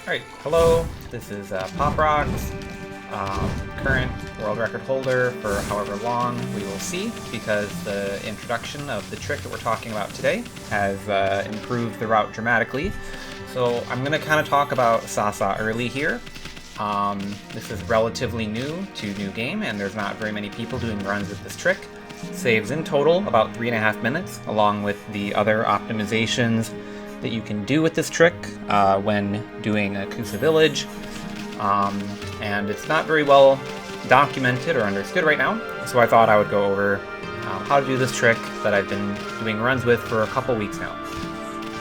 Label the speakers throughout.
Speaker 1: Alright, hello, this is Pop Rocks, current world record holder for however long we will see, because the introduction of the trick that we're talking about today has improved the route dramatically. So I'm going to kind of talk about Sasa Early here. This is relatively new to New Game, and there's not very many people doing runs with this trick. It saves in total about 3.5 minutes, along with the other optimizations that you can do with this trick when doing Kusa Village, and it's not very well documented or understood right now, so I thought I would go over how to do this trick that I've been doing runs with for a couple weeks now.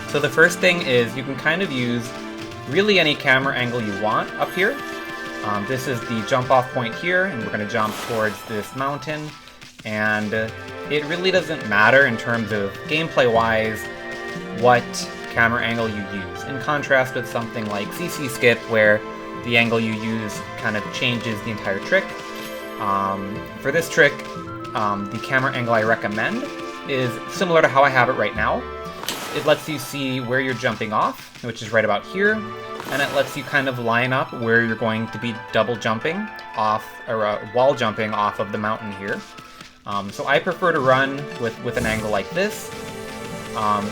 Speaker 1: So the first thing is you can kind of use really any camera angle you want up here. This is the jump off point here, and we're going to jump towards this mountain, and it really doesn't matter in terms of gameplay wise what camera angle you use, in contrast with something like CC Skip, where the angle you use kind of changes the entire trick. For this trick, the camera angle I recommend is similar to how I have it right now. It lets you see where you're jumping off, which is right about here, and it lets you kind of line up where you're going to be double jumping off, or wall jumping off of the mountain here. So I prefer to run with an angle like this.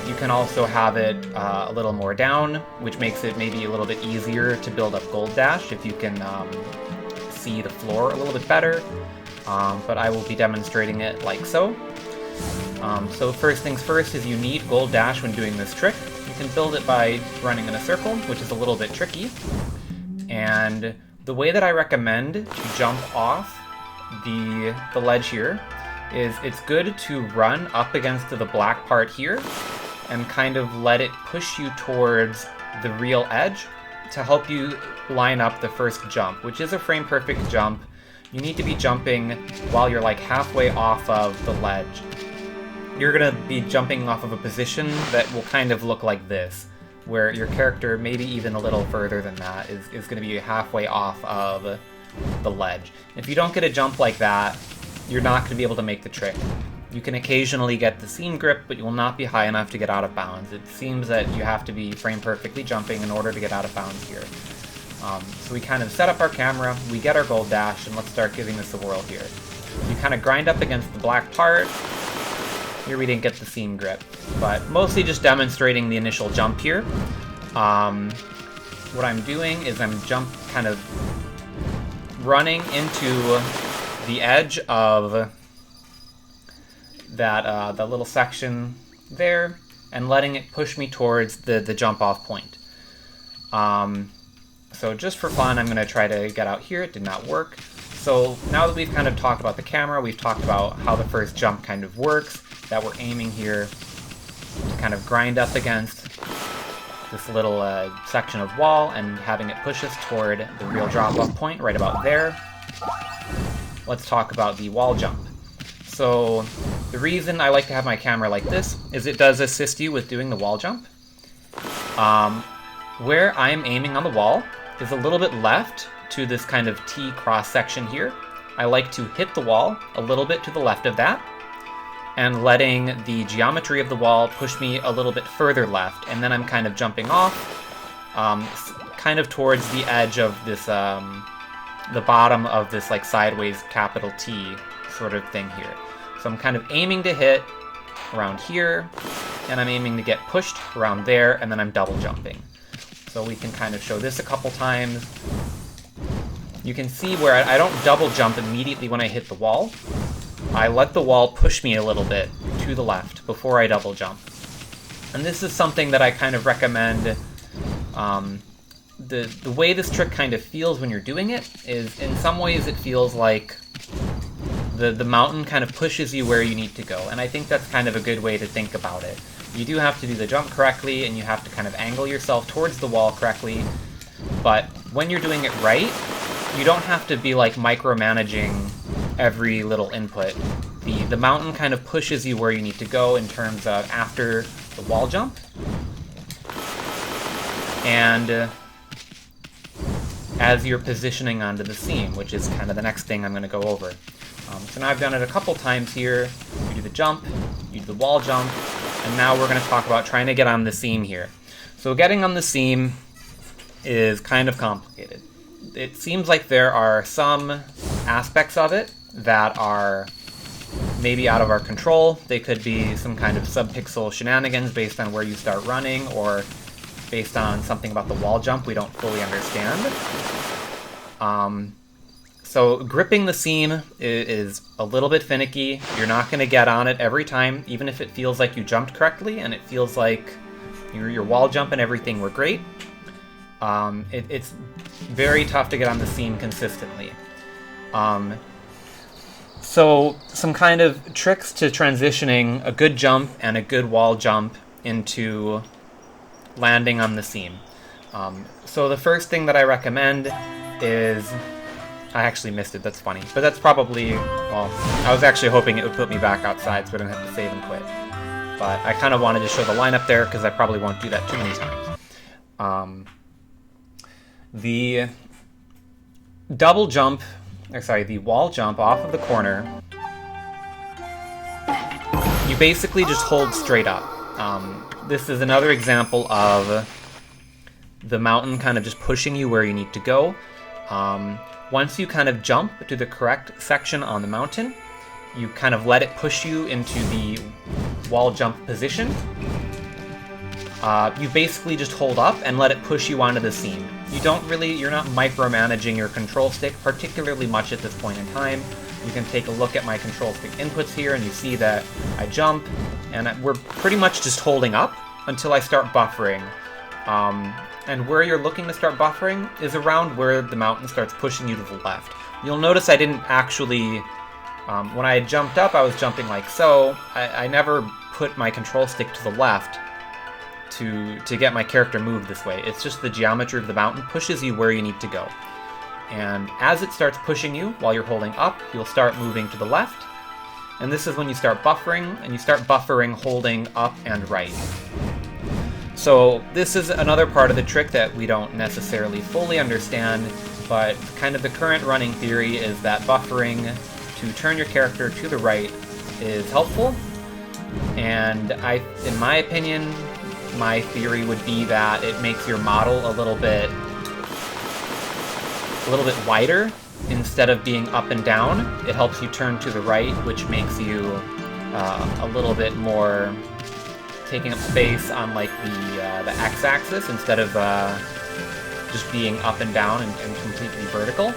Speaker 1: You can also have it a little more down, which makes it maybe a little bit easier to build up Gold Dash if you can see the floor a little bit better, but I will be demonstrating it like so. So first things first is you need Gold Dash when doing this trick. You can build it by running in a circle, which is a little bit tricky, and the way that I recommend to jump off the ledge here is it's good to run up against the black part here and kind of let it push you towards the real edge to help you line up the first jump, which is a frame perfect jump. You need to be jumping while you're like halfway off of the ledge. You're gonna be jumping off of a position that will kind of look like this, where your character, maybe even a little further than that, is gonna be halfway off of the ledge. If you don't get a jump like that, you're not going to be able to make the trick. You can occasionally get the seam grip, but you will not be high enough to get out of bounds. It seems that you have to be frame perfectly jumping in order to get out of bounds here. So we kind of set up our camera, we get our Gold Dash, and let's start giving this a whirl here. You kind of grind up against the black part. Here we didn't get the seam grip, but mostly just demonstrating the initial jump here. What I'm doing is I'm kind of running into the edge of that the little section there, and letting it push me towards the jump off point. So just for fun, I'm going to try to get out here. It did not work. So now that we've kind of talked about the camera, we've talked about how the first jump kind of works, that we're aiming here to kind of grind up against this little section of wall and having it push us toward the real drop off point right about there. Let's talk about the wall jump. So the reason I like to have my camera like this is it does assist you with doing the wall jump. Where I'm aiming on the wall is a little bit left to this kind of T cross section here. I like to hit the wall a little bit to the left of that, and letting the geometry of the wall push me a little bit further left, and then I'm kind of jumping off, kind of towards the edge of this the bottom of this like sideways capital T sort of thing here. So I'm kind of aiming to hit around here, and I'm aiming to get pushed around there, and then I'm double jumping. So we can kind of show this a couple times. You can see where I don't double jump immediately when I hit the wall. I let the wall push me a little bit to the left before I double jump. And this is something that I kind of recommend. The way this trick kind of feels when you're doing it is, in some ways, it feels like the mountain kind of pushes you where you need to go, and I think that's kind of a good way to think about it. You do have to do the jump correctly, and you have to kind of angle yourself towards the wall correctly, but when you're doing it right, you don't have to be like micromanaging every little input. The mountain kind of pushes you where you need to go in terms of after the wall jump, and as you're positioning onto the seam, which is kind of the next thing I'm going to go over. So now I've done it a couple times here. You do the jump, you do the wall jump, and now we're going to talk about trying to get on the seam here. So getting on the seam, is kind of complicated. It seems like there are some aspects of it that are maybe out of our control. They could be some kind of sub-pixel shenanigans based on where you start running, or based on something about the wall jump we don't fully understand. So gripping the seam is a little bit finicky. You're not going to get on it every time, even if it feels like you jumped correctly and it feels like your wall jump and everything were great. It's very tough to get on the seam consistently. So some kind of tricks to transitioning a good jump and a good wall jump into landing on the seam. So the first thing that I recommend is... I actually missed it, that's funny. But that's probably... well, I was actually hoping it would put me back outside so I didn't have to save and quit. But I kind of wanted to show the lineup there because I probably won't do that too many times. The double jump... the wall jump off of the corner, you basically just hold straight up. This is another example of the mountain kind of just pushing you where you need to go. Once you kind of jump to the correct section on the mountain, you kind of let it push you into the wall jump position. You basically just hold up and let it push you onto the seam. You're not micromanaging your control stick particularly much at this point in time. You can take a look at my control stick inputs here and you see that I jump, and we're pretty much just holding up until I start buffering. And where you're looking to start buffering is around where the mountain starts pushing you to the left. You'll notice I didn't actually... when I jumped up, I was jumping like so. I never put my control stick to the left to get my character moved this way. It's just the geometry of the mountain pushes you where you need to go. And as it starts pushing you while you're holding up, you'll start moving to the left. And this is when you start buffering, and you start buffering holding up and right. So this is another part of the trick that we don't necessarily fully understand, but kind of the current running theory is that buffering to turn your character to the right is helpful. And in my opinion, my theory would be that it makes your model a little bit wider. Instead of being up and down, it helps you turn to the right, which makes you a little bit more taking up space on like the x-axis instead of just being up and down and completely vertical.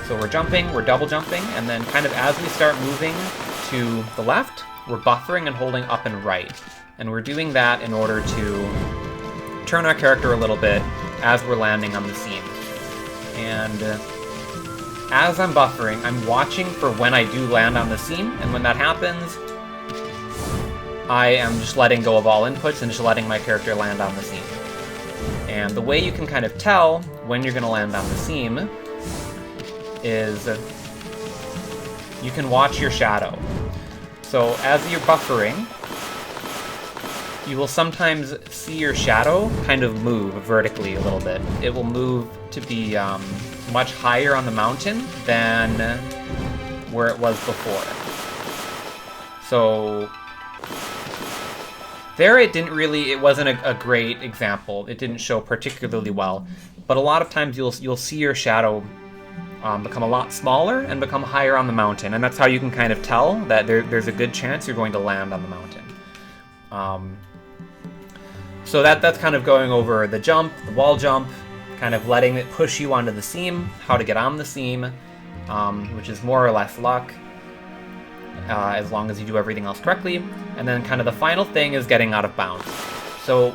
Speaker 1: So we're jumping, we're double jumping, and then kind of as we start moving to the left, we're buffering and holding up and right. And we're doing that in order to turn our character a little bit as we're landing on the seam. And as I'm buffering, I'm watching for when I do land on the seam, and when that happens, I am just letting go of all inputs and just letting my character land on the seam. And the way you can kind of tell when you're going to land on the seam is you can watch your shadow. So as you're buffering, you will sometimes see your shadow kind of move vertically a little bit. It will move to be much higher on the mountain than where it was before. So there it wasn't a great example. It didn't show particularly well. But a lot of times you'll see your shadow become a lot smaller and become higher on the mountain, and that's how you can kind of tell that there's a good chance you're going to land on the mountain. So that's kind of going over the jump, the wall jump, kind of letting it push you onto the seam, how to get on the seam, which is more or less luck, as long as you do everything else correctly. And then kind of the final thing is getting out of bounds. So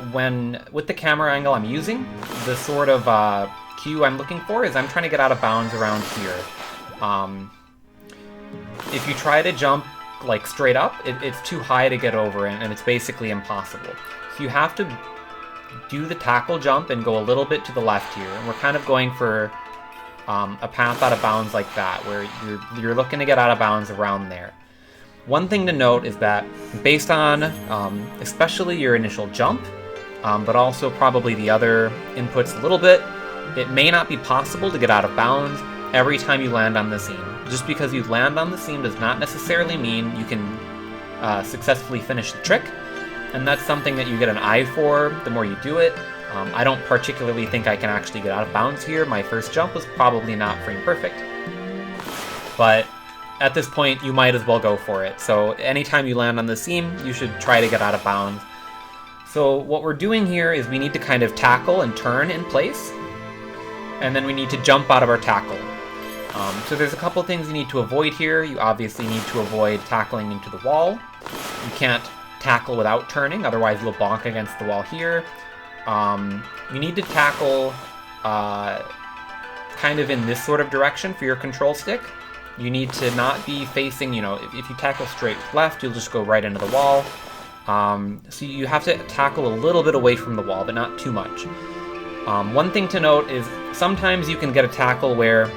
Speaker 1: with the camera angle I'm using, the sort of cue I'm looking for is I'm trying to get out of bounds around here. If you try to jump like straight up, it's too high to get over, and it's basically impossible. So you have to do the tackle jump and go a little bit to the left here. And we're kind of going for a path out of bounds like that, where you're looking to get out of bounds around there. One thing to note is that based on especially your initial jump, but also probably the other inputs a little bit, it may not be possible to get out of bounds every time you land on the seam. Just because you land on the seam does not necessarily mean you can successfully finish the trick. and that's something that you get an eye for the more you do it. I don't particularly think I can actually get out of bounds here. My first jump was probably not frame perfect, but at this point you might as well go for it. So anytime you land on the seam, you should try to get out of bounds. So what we're doing here is we need to kind of tackle and turn in place, and then we need to jump out of our tackle. So there's a couple things you need to avoid here. You obviously need to avoid tackling into the wall. You can't tackle without turning, otherwise you'll bonk against the wall here. You need to tackle kind of in this sort of direction for your control stick. You need to not be facing, you know, if you tackle straight left, you'll just go right into the wall. So you have to tackle a little bit away from the wall, but not too much. One thing to note is sometimes you can get a tackle where,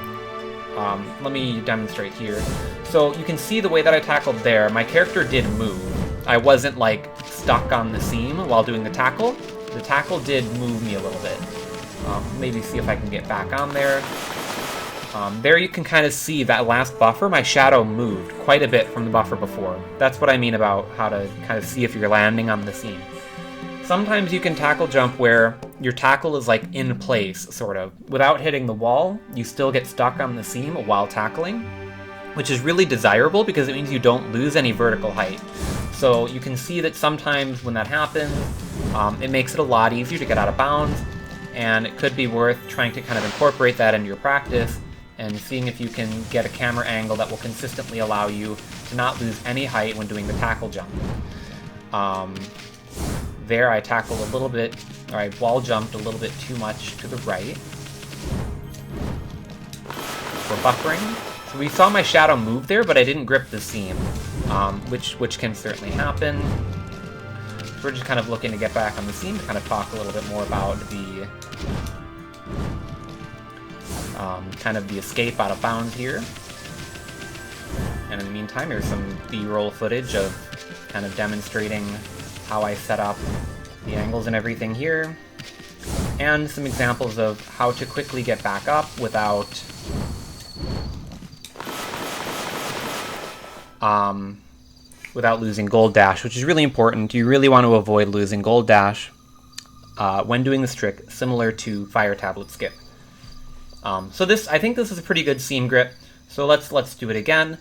Speaker 1: let me demonstrate here. So you can see the way that I tackled there, my character did move. I wasn't like stuck on the seam while doing the tackle. The tackle did move me a little bit. Maybe see if I can get back on there. There you can kind of see that last buffer, my shadow moved quite a bit from the buffer before. That's what I mean about how to kind of see if you're landing on the seam. Sometimes you can tackle jump where your tackle is like in place, sort of. Without hitting the wall, you still get stuck on the seam while tackling, which is really desirable because it means you don't lose any vertical height. So you can see that sometimes when that happens, it makes it a lot easier to get out of bounds, and it could be worth trying to kind of incorporate that into your practice and seeing if you can get a camera angle that will consistently allow you to not lose any height when doing the tackle jump. There I tackled a little bit, or I wall jumped a little bit too much to the right. We're buffering. So we saw my shadow move there, but I didn't grip the seam, which can certainly happen. So we're just kind of looking to get back on the seam to kind of talk a little bit more about the kind of the escape out of bounds here. And in the meantime, here's some B-roll footage of kind of demonstrating how I set up the angles and everything here, and some examples of how to quickly get back up without losing gold dash, which is really important. You really want to avoid losing gold dash when doing this trick, similar to fire tablet skip. So I think this is a pretty good seam grip. So let's do it again.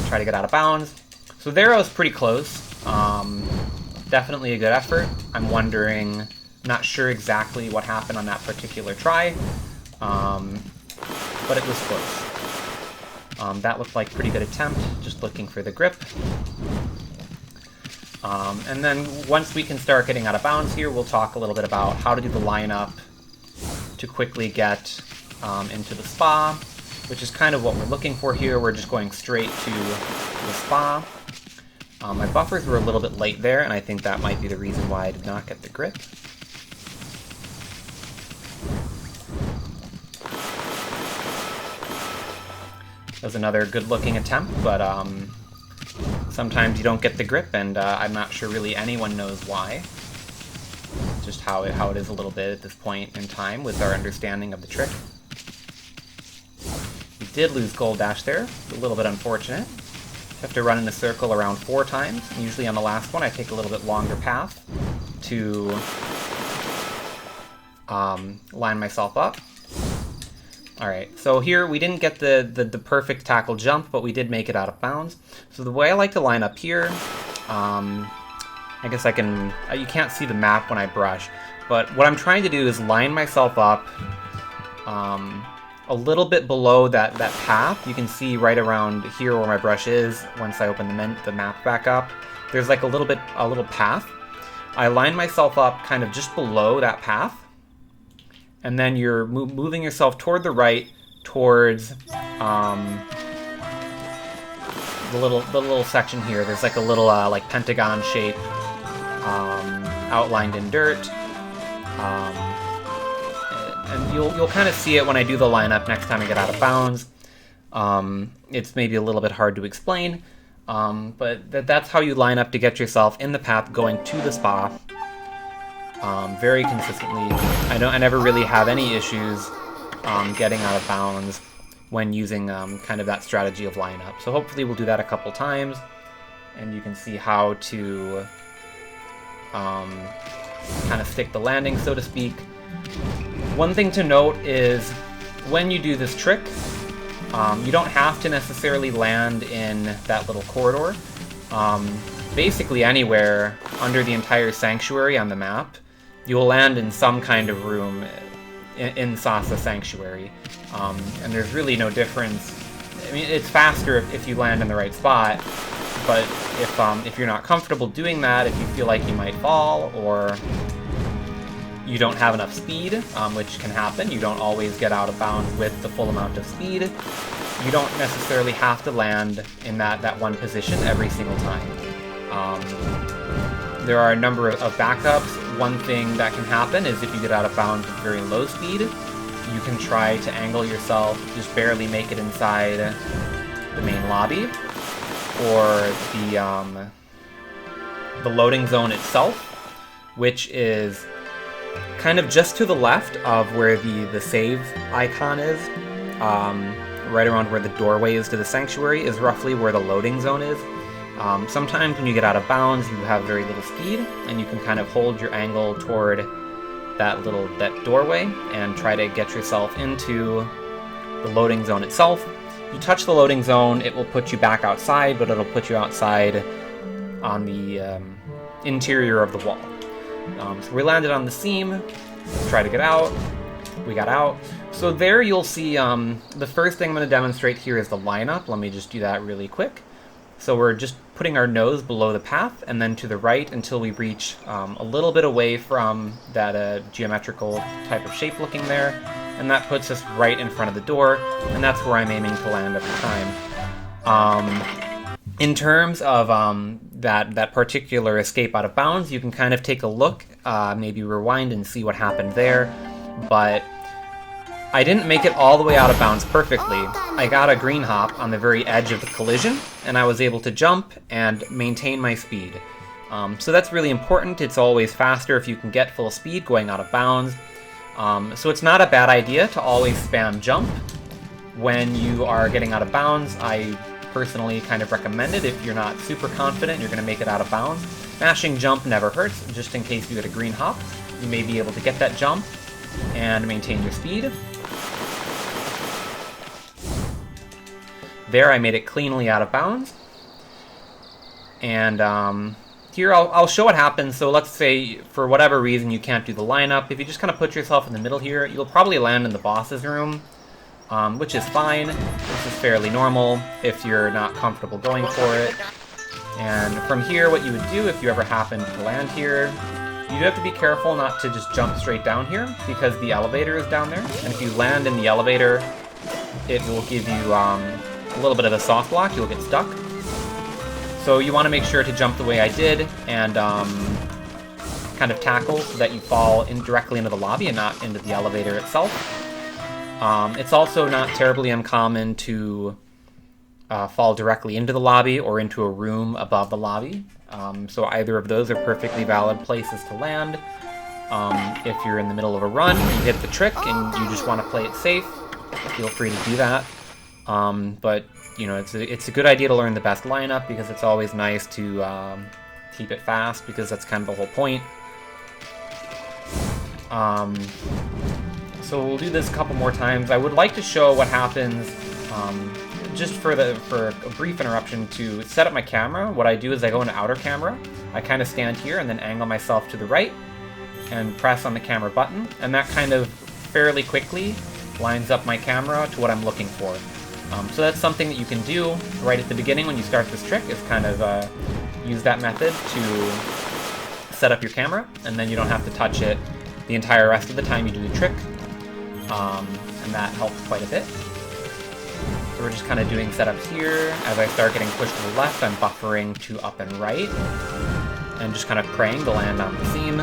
Speaker 1: Try to get out of bounds. So there I was pretty close. Definitely a good effort. I'm wondering, not sure exactly what happened on that particular try, but it was close. That looked like a pretty good attempt, just looking for the grip. And then once we can start getting out of bounds here, we'll talk a little bit about how to do the lineup to quickly get into the spa, which is kind of what we're looking for here. We're just going straight to the spa. My buffers were a little bit late there, and I think that might be the reason why I did not get the grip. That was another good-looking attempt, but sometimes you don't get the grip, and I'm not sure really anyone knows why. Just how it is a little bit at this point in time with our understanding of the trick. We did lose gold dash there, a little bit unfortunate. Have to run in a circle around 4 times. Usually on the last one I take a little bit longer path to line myself up. Alright, so here we didn't get the perfect tackle jump, but we did make it out of bounds. So the way I like to line up here, I guess I can, you can't see the map when I brush, but what I'm trying to do is line myself up a little bit below that path. You can see right around here where my brush is. Once I open the map back up, there's like a little path. I line myself up kind of just below that path, and then you're moving yourself toward the right, towards the little section here. There's like a little like pentagon shape outlined in dirt. And you'll kind of see it when I do the lineup next time I get out of bounds. It's maybe a little bit hard to explain, but that's how you line up to get yourself in the path going to the spa very consistently. I never really have any issues getting out of bounds when using kind of that strategy of lineup. So hopefully we'll do that a couple times, and you can see how to kind of stick the landing, so to speak. One thing to note is when you do this trick, you don't have to necessarily land in that little corridor. Basically anywhere under the entire sanctuary on the map, you will land in some kind of room in Sasa Sanctuary. And there's really no difference. I mean, it's faster if you land in the right spot, but if you're not comfortable doing that, if you feel like you might fall, or you don't have enough speed, which can happen, you don't always get out of bounds with the full amount of speed, you don't necessarily have to land in that one position every single time. There are a number of backups. One thing that can happen is if you get out of bounds at very low speed, you can try to angle yourself, just barely make it inside the main lobby, or the loading zone itself, which is kind of just to the left of where the save icon is. Right around where the doorway is to the sanctuary is roughly where the loading zone is. Sometimes when you get out of bounds, you have very little speed, and you can kind of hold your angle toward that doorway and try to get yourself into the loading zone itself. You touch the loading zone, it will put you back outside, but it'll put you outside on the interior of the wall. So we landed on the seam. Let's try to get out. We got out. So there you'll see the first thing I'm going to demonstrate here is the lineup. Let me just do that really quick. So we're just putting our nose below the path and then to the right until we reach a little bit away from that geometrical type of shape looking there. And that puts us right in front of the door, and that's where I'm aiming to land every time. In terms of that particular escape out of bounds, you can kind of take a look, maybe rewind and see what happened there. But I didn't make it all the way out of bounds perfectly. I got a green hop on the very edge of the collision, and I was able to jump and maintain my speed. So that's really important. It's always faster if you can get full speed going out of bounds. So it's not a bad idea to always spam jump when you are getting out of bounds. I personally kind of recommend it if you're not super confident you're going to make it out of bounds. Mashing jump never hurts, just in case you get a green hop. You may be able to get that jump and maintain your speed. There, I made it cleanly out of bounds. And here I'll show what happens. So let's say for whatever reason you can't do the lineup. If you just kind of put yourself in the middle here, you'll probably land in the boss's room, which is fine. This is fairly normal if you're not comfortable going for it. And from here, what you would do if you ever happen to land here, you do have to be careful not to just jump straight down here because the elevator is down there. And if you land in the elevator, it will give you a little bit of a soft block. You'll get stuck. So you want to make sure to jump the way I did and kind of tackle so that you fall directly into the lobby and not into the elevator itself. It's also not terribly uncommon to fall directly into the lobby or into a room above the lobby. So either of those are perfectly valid places to land. If you're in the middle of a run, you hit the trick and you just want to play it safe, feel free to do that. But you know, it's a good idea to learn the best lineup because it's always nice to keep it fast because that's kind of the whole point. So we'll do this a couple more times. I would like to show what happens just for a brief interruption to set up my camera. What I do is I go into outer camera. I kind of stand here and then angle myself to the right and press on the camera button, and that kind of fairly quickly lines up my camera to what I'm looking for. So that's something that you can do right at the beginning when you start this trick, is kind of use that method to set up your camera, and then you don't have to touch it the entire rest of the time you do the trick, and that helps quite a bit. So we're just kind of doing setups here. As I start getting pushed to the left, I'm buffering to up and right, and just kind of praying to land on the seam.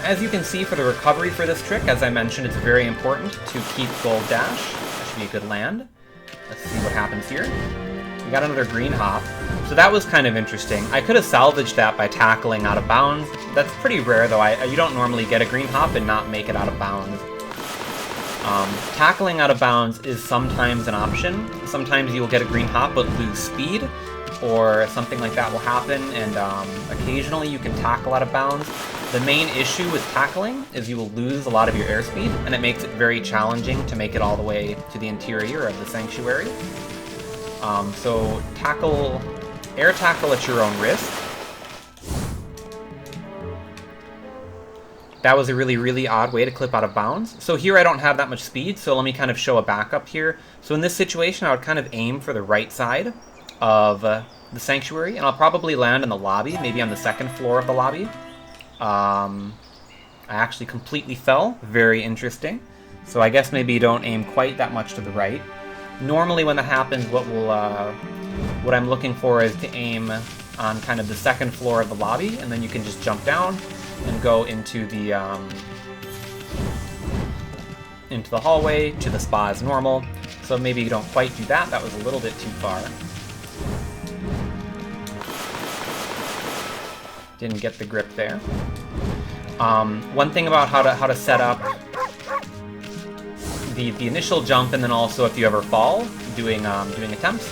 Speaker 1: As you can see, for the recovery for this trick, as I mentioned, it's very important to keep gold dash. That should be a good land. Let's see what happens here. We got another green hop. So that was kind of interesting. I could have salvaged that by tackling out of bounds. That's pretty rare, though. You don't normally get a green hop and not make it out of bounds. Tackling out of bounds is sometimes an option. Sometimes you will get a green hop but lose speed, or something like that will happen, and occasionally you can tackle out of bounds. The main issue with tackling is you will lose a lot of your airspeed, and it makes it very challenging to make it all the way to the interior of the sanctuary. So air tackle at your own risk. That was a really, really odd way to clip out of bounds. So here I don't have that much speed, so let me kind of show a backup here. So in this situation, I would kind of aim for the right side of the sanctuary, and I'll probably land in the lobby, maybe on the second floor of the lobby. I actually completely fell. Very interesting. So I guess maybe don't aim quite that much to the right. Normally when that happens, what I'm looking for is to aim on kind of the second floor of the lobby, and then you can just jump down and go into the hallway to the spa as normal. So maybe you don't quite do that. That was a little bit too far. Didn't get the grip there. One thing about how to set up the initial jump, and then also if you ever fall doing attempts,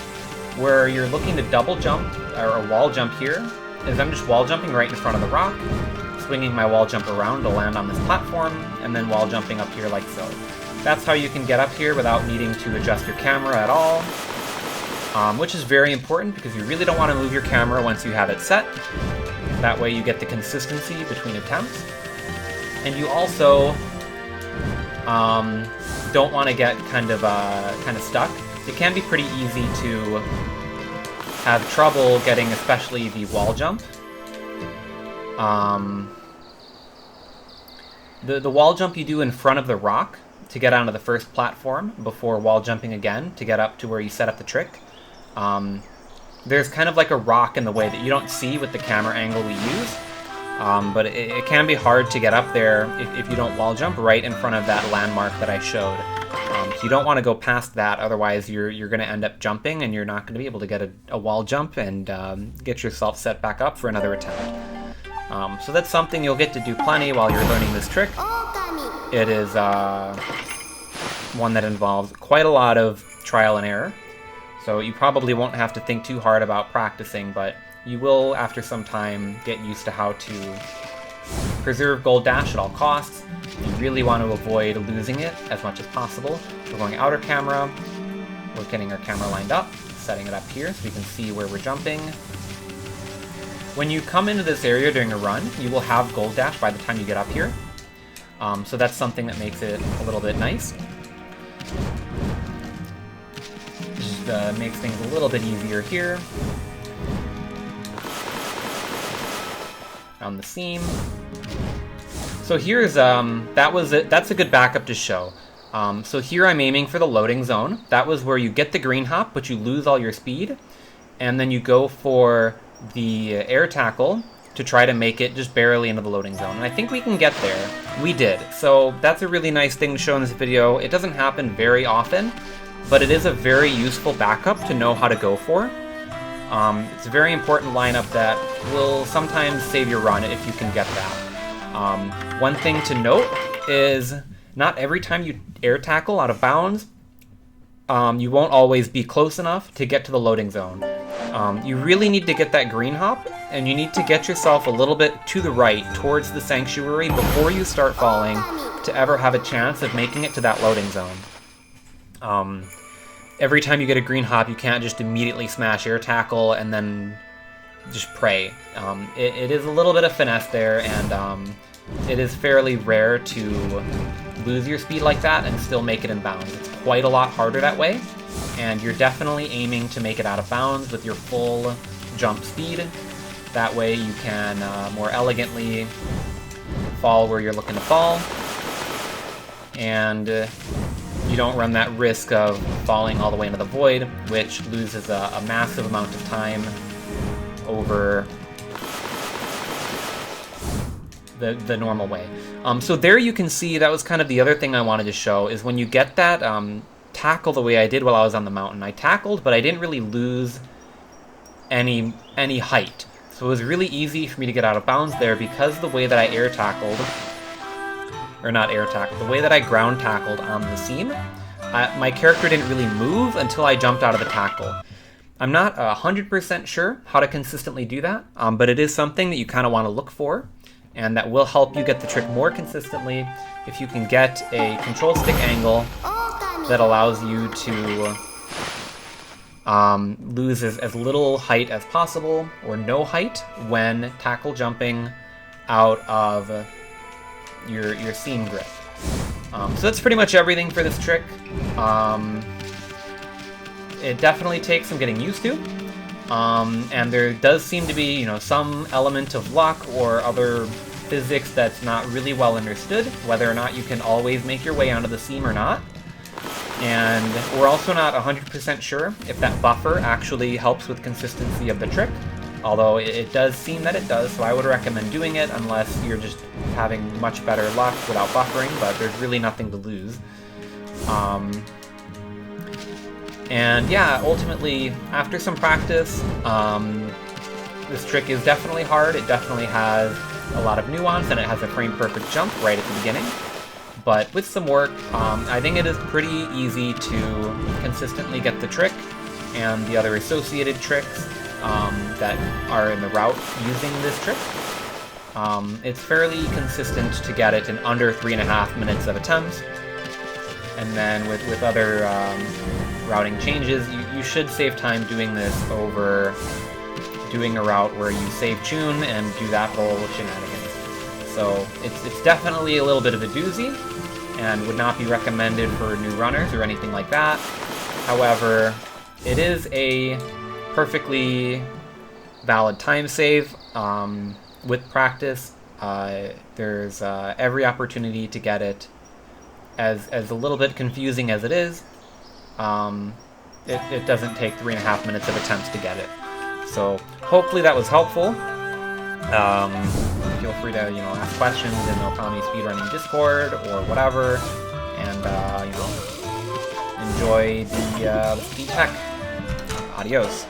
Speaker 1: where you're looking to double jump or wall jump here, is I'm just wall jumping right in front of the rock, swinging my wall jump around to land on this platform, and then wall jumping up here like so. That's how you can get up here without needing to adjust your camera at all, which is very important because you really don't want to move your camera once you have it set. That way you get the consistency between attempts. And you also don't want to get kind of stuck. It can be pretty easy to have trouble getting especially the wall jump. The wall jump you do in front of the rock to get onto the first platform before wall jumping again to get up to where you set up the trick. There's kind of like a rock in the way that you don't see with the camera angle we use, but it can be hard to get up there if you don't wall jump right in front of that landmark that I showed. So you don't want to go past that, otherwise you're going to end up jumping and you're not going to be able to get a wall jump and get yourself set back up for another attempt. So that's something you'll get to do plenty while you're learning this trick. It is one that involves quite a lot of trial and error. So you probably won't have to think too hard about practicing, but you will, after some time, get used to how to preserve gold dash at all costs. You really want to avoid losing it as much as possible. We're going outer camera. We're getting our camera lined up, setting it up here so we can see where we're jumping. When you come into this area during a run, you will have gold dash by the time you get up here. So that's something that makes it a little bit nice. Makes things a little bit easier here. On the seam. So here's that's a good backup to show. So here I'm aiming for the loading zone. That was where you get the green hop, but you lose all your speed, and then you go for the air tackle to try to make it just barely into the loading zone. And I think we can get there. We did. So that's a really nice thing to show in this video. It doesn't happen very often, but it is a very useful backup to know how to go for. It's a very important lineup that will sometimes save your run if you can get that. One thing to note is not every time you air tackle out of bounds, you won't always be close enough to get to the loading zone. You really need to get that green hop, and you need to get yourself a little bit to the right towards the sanctuary before you start falling to ever have a chance of making it to that loading zone. Every time you get a green hop, you can't just immediately smash air tackle and then just pray. It is a little bit of finesse there, and it is fairly rare to lose your speed like that and still make it in bounds. It's quite a lot harder that way, and you're definitely aiming to make it out of bounds with your full jump speed. That way you can more elegantly fall where you're looking to fall, and you don't run that risk of falling all the way into the void, which loses a massive amount of time over the normal way. So there you can see, that was kind of the other thing I wanted to show, is when you get that tackle the way I did while I was on the mountain. I tackled, but I didn't really lose any height. So it was really easy for me to get out of bounds there because the way that I air tackled, or not air tackled, the way that I ground tackled on the seam, my character didn't really move until I jumped out of the tackle. I'm not 100% sure how to consistently do that, but it is something that you kind of want to look for, and that will help you get the trick more consistently if you can get a control stick angle that allows you to lose as little height as possible, or no height, when tackle jumping out of your seam grip. So that's pretty much everything for this trick. It definitely takes some getting used to, and there does seem to be, some element of luck or other physics that's not really well understood, whether or not you can always make your way onto the seam or not. And we're also not 100% sure if that buffer actually helps with consistency of the trick, although it does seem that it does, so I would recommend doing it unless you're just having much better luck without buffering, but there's really nothing to lose. And yeah, ultimately, after some practice, this trick is definitely hard. It definitely has a lot of nuance, and it has a frame-perfect jump right at the beginning. But with some work, I think it is pretty easy to consistently get the trick and the other associated tricks that are in the route using this trick. It's fairly consistent to get it in under 3.5 minutes of attempt. And then with other routing changes, you should save time doing this over doing a route where you save tune and do that whole shenanigans. So it's definitely a little bit of a doozy, and would not be recommended for new runners or anything like that. However, it is a perfectly valid time save. With practice, there's every opportunity to get it. As a little bit confusing as it is, it doesn't take 3.5 minutes of attempts to get it. So hopefully that was helpful. Feel free to ask questions in the Okami Speedrunning Discord or whatever, and enjoy the speed tech. Adios.